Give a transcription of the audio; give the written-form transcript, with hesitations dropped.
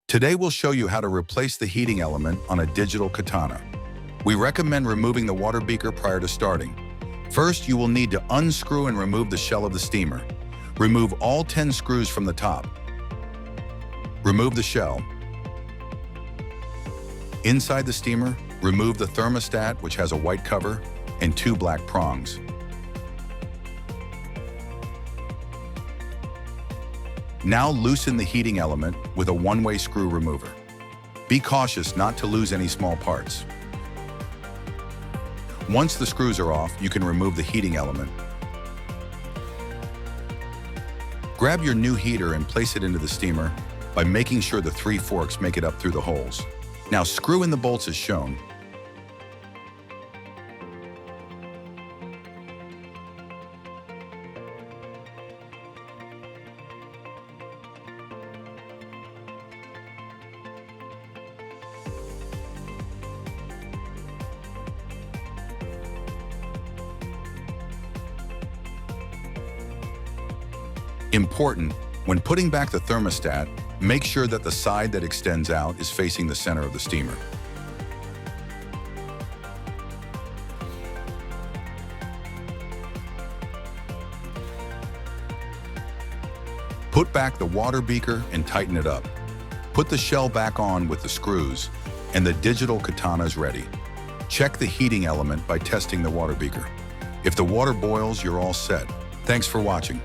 Today we'll show you how to replace the heating element on a digital katana. We recommend removing the water beaker prior to starting. First, you will need to unscrew and remove the shell of the steamer. Remove all 10 screws from the top. Remove the shell. Inside the steamer, remove the thermostat, which has a white cover, and 2 black prongs. Now loosen the heating element with a one-way screw remover. Be cautious not to lose any small parts. Once the screws are off, you can remove the heating element. Grab your new heater and place it into the steamer by making sure the 3 forks make it up through the holes. Now screw in the bolts as shown. Important, when putting back the thermostat, make sure that the side that extends out is facing the center of the steamer. Put back the water beaker and tighten it up. Put the shell back on with the screws, and the digital katana is ready. Check the heating element by testing the water beaker. If the water boils, you're all set. Thanks for watching.